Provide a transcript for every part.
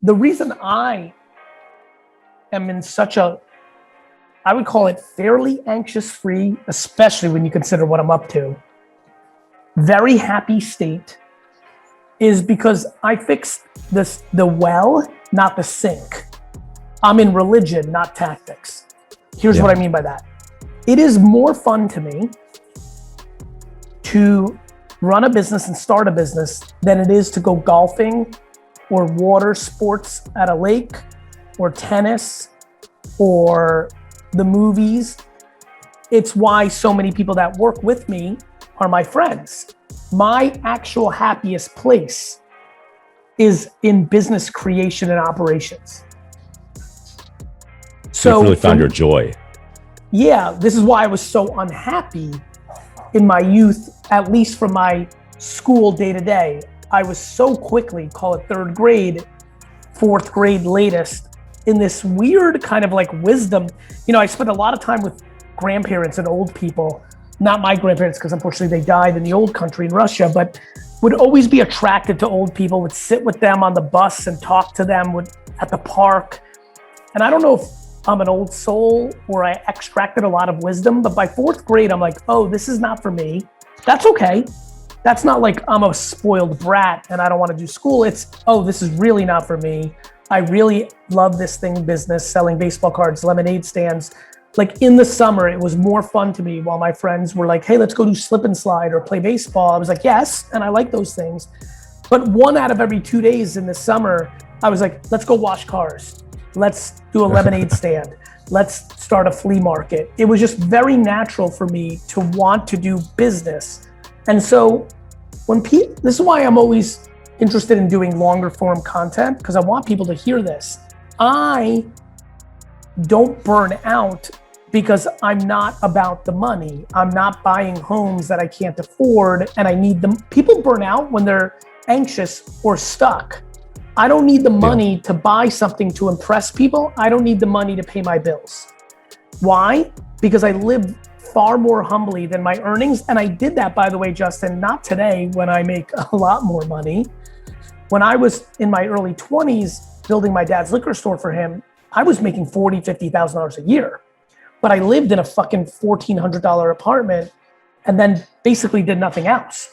the reason I am in such a, I would call it fairly anxious free, especially when you consider what I'm up to, very happy state, is because I fixed the well, not the sink. I'm in religion, not tactics. Here's what I mean by that. It is more fun to me to run a business and start a business than it is to go golfing or water sports at a lake or tennis or the movies. It's why so many people that work with me are my friends. My actual happiest place is in business creation and operations. So you really found your joy. Yeah, this is why I was so unhappy in my youth, at least from my school day to day. I was so quickly, call it third grade, fourth grade latest, in this weird kind of like wisdom. You know, I spent a lot of time with grandparents and old people, not my grandparents, because unfortunately they died in the old country in Russia, but would always be attracted to old people, would sit with them on the bus and talk to them at the park. And I don't know if I'm an old soul or I extracted a lot of wisdom, but by fourth grade, I'm like, oh, this is not for me. That's okay. That's not like I'm a spoiled brat and I don't want to do school. It's, oh, this is really not for me. I really love this thing, business, selling baseball cards, lemonade stands. Like in the summer, it was more fun to me while my friends were like, hey, let's go do slip and slide or play baseball. I was like, yes, and I like those things. But 1 out of every 2 days in the summer, I was like, let's go wash cars. Let's do a lemonade stand. Let's start a flea market. It was just very natural for me to want to do business. And so this is why I'm always interested in doing longer form content, because I want people to hear this. I don't burn out because I'm not about the money. I'm not buying homes that I can't afford and I need them. People burn out when they're anxious or stuck. I don't need the money to buy something to impress people. I don't need the money to pay my bills. Why? Because I live far more humbly than my earnings. And I did that, by the way, Justin, not today when I make a lot more money. When I was in my early 20s building my dad's liquor store for him, I was making $40,000, $50,000 a year. But I lived in a fucking $1,400 apartment and then basically did nothing else.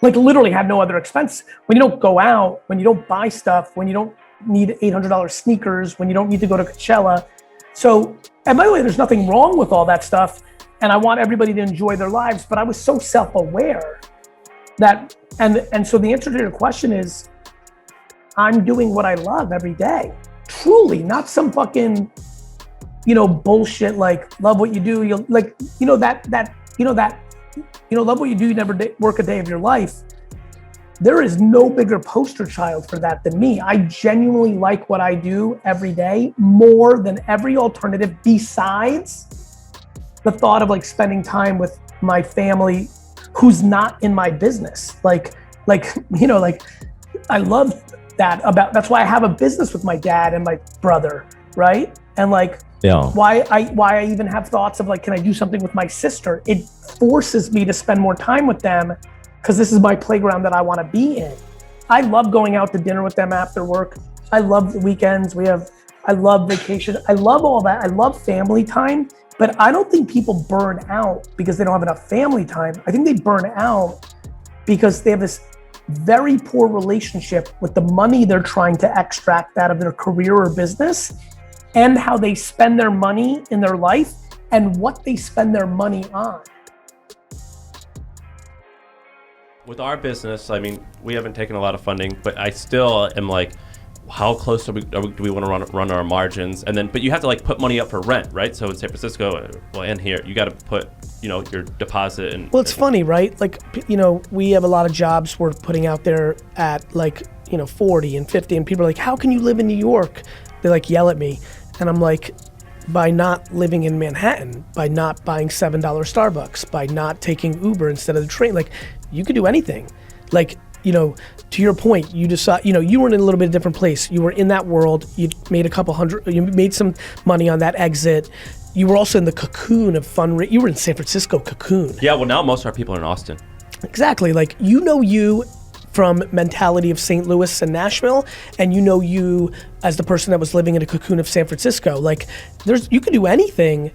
Like literally had no other expense. When you don't go out, when you don't buy stuff, when you don't need $800 sneakers, when you don't need to go to Coachella. So, and by the way, there's nothing wrong with all that stuff. And I want everybody to enjoy their lives, but I was so self-aware that, and so the answer to your question is, I'm doing what I love every day. Truly, not some fucking, bullshit like love what you do. You'll like, love what you do, you never work a day of your life. There is no bigger poster child for that than me. I genuinely like what I do every day more than every alternative besides the thought of like spending time with my family who's not in my business. Like I love that that's why I have a business with my dad and my brother, right? And why I even have thoughts of like, can I do something with my sister? It forces me to spend more time with them because this is my playground that I want to be in. I love going out to dinner with them after work. I love the weekends. I love vacation. I love all that. I love family time, but I don't think people burn out because they don't have enough family time. I think they burn out because they have this very poor relationship with the money they're trying to extract out of their career or business, and how they spend their money in their life and what they spend their money on. With our business, I mean, we haven't taken a lot of funding, but I still am like, how close do we want to run our margins? And then, but you have to like put money up for rent, right? So in San Francisco, well, and here, you got to put, your deposit and. Well, it's funny, right? Like, we have a lot of jobs we're putting out there at like, 40 and 50, and people are like, how can you live in New York? They like yell at me. And I'm like, by not living in Manhattan, by not buying $7 Starbucks, by not taking Uber instead of the train, like you could do anything. Like, to your point, you decide, you were in a little bit of a different place. You were in that world, you made you made some money on that exit. You were also in the cocoon of you were in San Francisco cocoon. Yeah, well now most of our people are in Austin. Exactly, like you from mentality of St. Louis and Nashville, and you as the person that was living in a cocoon of San Francisco. Like, you can do anything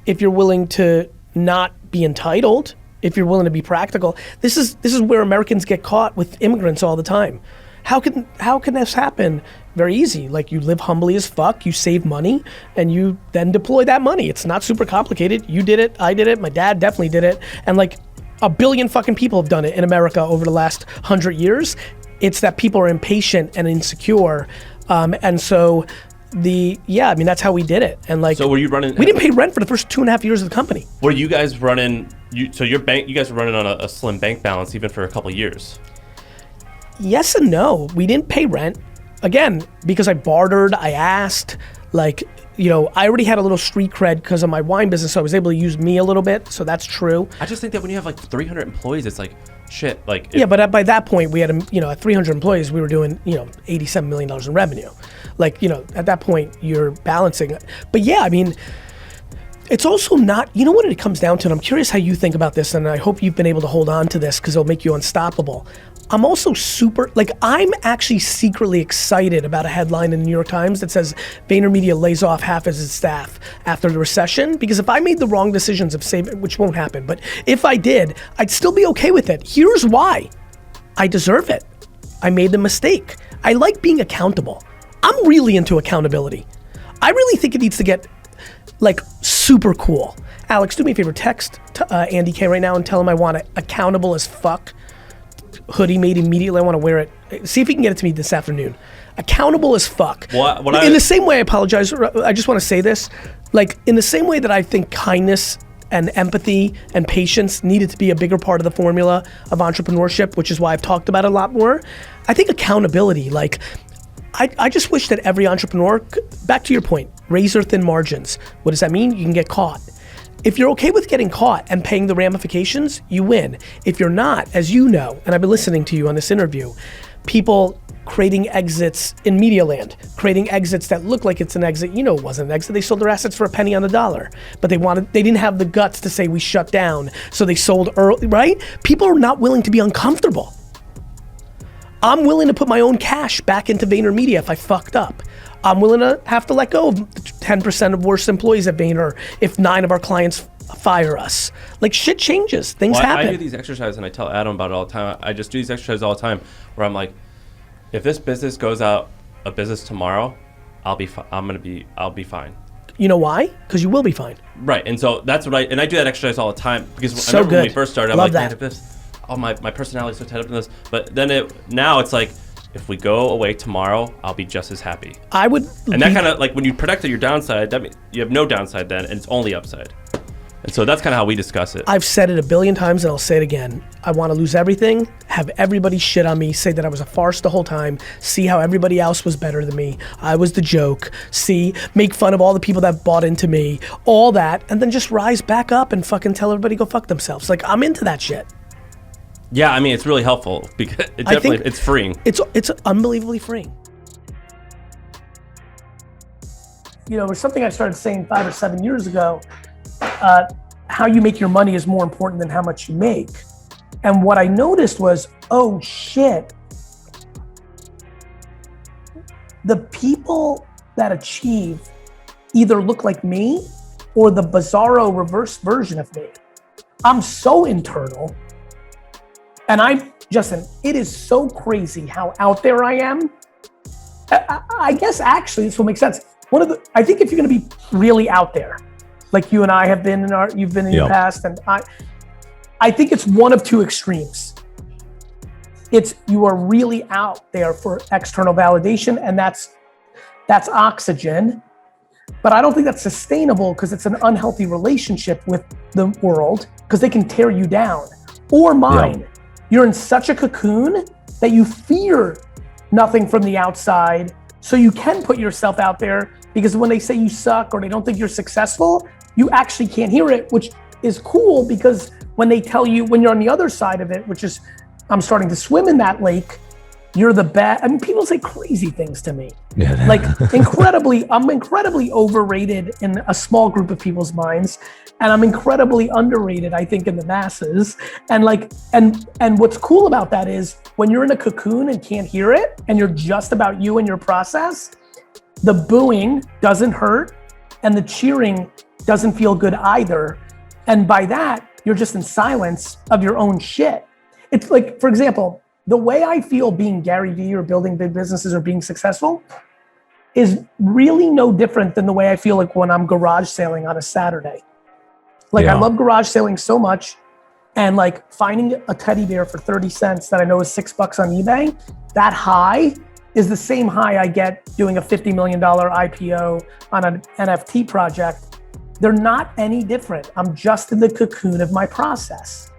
if you're willing to not be entitled, if you're willing to be practical. This is where Americans get caught with immigrants all the time. How can this happen? Very easy. Like, you live humbly as fuck, you save money, and you then deploy that money. It's not super complicated. You did it, I did it, my dad definitely did it, and like 1 billion fucking people have done it in America over the last 100 years. It's that people are impatient and insecure, and so that's how we did it. And like, so were you running? We didn't pay rent for the first 2.5 years of the company. Were you guys running? You guys were running on a slim bank balance even for a couple of years. Yes and no. We didn't pay rent, again, because I bartered, I asked, like, I already had a little street cred because of my wine business, so I was able to use me a little bit, so that's true. I just think that when you have like 300 employees, it's like, shit, like. Yeah, but by that point, we had, at 300 employees, we were doing, $87 million in revenue. Like, at that point, you're balancing. But yeah, I mean, it's also not, what it comes down to, and I'm curious how you think about this, and I hope you've been able to hold on to this because it'll make you unstoppable. I'm also I'm actually secretly excited about a headline in the New York Times that says VaynerMedia lays off half of its staff after the recession, because if I made the wrong decisions of saving, which won't happen, but if I did, I'd still be okay with it. Here's why. I deserve it. I made the mistake. I like being accountable. I'm really into accountability. I really think it needs to get like super cool. Alex, do me a favor, text Andy K right now and tell him I want it accountable as fuck. Hoodie made immediately. I want to wear it. See if he can get it to me this afternoon. Accountable as fuck. In the same way, I apologize. I just want to say this. Like, in the same way that I think kindness and empathy and patience needed to be a bigger part of the formula of entrepreneurship, which is why I've talked about it a lot more. I think accountability, like, I just wish that every entrepreneur, back to your point, razor thin margins. What does that mean? You can get caught. If you're okay with getting caught and paying the ramifications, you win. If you're not, as you know, and I've been listening to you on this interview, people creating exits in media land, creating exits that look like it's an exit. It wasn't an exit. They sold their assets for a penny on the dollar, but they didn't have the guts to say we shut down, so they sold early, right? People are not willing to be uncomfortable. I'm willing to put my own cash back into VaynerMedia if I fucked up. I'm willing to have to let go of 10% of worst employees at Vayner if 9 of our clients fire us. Like, shit changes, things happen. I do these exercises and I tell Adam about it all the time. I just do these exercises all the time where I'm like, if this business goes out of business tomorrow, I'll be fine. You know why? Because you will be fine. Right, and so that's what I do that exercise all the time because I remember when we first started, I'm like, man, if this, my personality is so tied up in this, but then now it's like, if we go away tomorrow, I'll be just as happy. And that kind of, like, when you protect your downside, that means you have no downside then, and it's only upside. And so that's kind of how we discuss it. I've said it 1 billion times, and I'll say it again. I want to lose everything, have everybody shit on me, say that I was a farce the whole time, see how everybody else was better than me, I was the joke, make fun of all the people that bought into me, all that, and then just rise back up and fucking tell everybody go fuck themselves. Like, I'm into that shit. Yeah, I mean, it's really helpful because it's freeing. It's unbelievably freeing. There's something I started saying 5 or 7 years ago. How you make your money is more important than how much you make. And what I noticed was, oh shit, the people that achieve either look like me or the bizarro reverse version of me. I'm so internal. And Justin, it is so crazy how out there I am. I guess actually this will make sense. I think if you're gonna be really out there, like you and I have been you've been in your past, and I think it's one of two extremes. It's you are really out there for external validation, and that's oxygen. But I don't think that's sustainable because it's an unhealthy relationship with the world because they can tear you down. Or mine. You're in such a cocoon that you fear nothing from the outside, so you can put yourself out there because when they say you suck or they don't think you're successful, you actually can't hear it, which is cool because when they tell you, when you're on the other side of it, which is I'm starting to swim in that lake, you're the best. I mean, people say crazy things to me. Yeah. Like I'm incredibly overrated in a small group of people's minds. And I'm incredibly underrated, I think, in the masses. And and what's cool about that is when you're in a cocoon and can't hear it, and you're just about you and your process, the booing doesn't hurt and the cheering doesn't feel good either. And by that, you're just in silence of your own shit. It's like, for example, the way I feel being Garyvee or building big businesses or being successful is really no different than the way I feel like when I'm garage sailing on a Saturday. Like I love garage sailing so much, and like finding a teddy bear for 30 cents that I know is $6 on eBay, that high is the same high I get doing a $50 million IPO on an NFT project. They're not any different. I'm just in the cocoon of my process.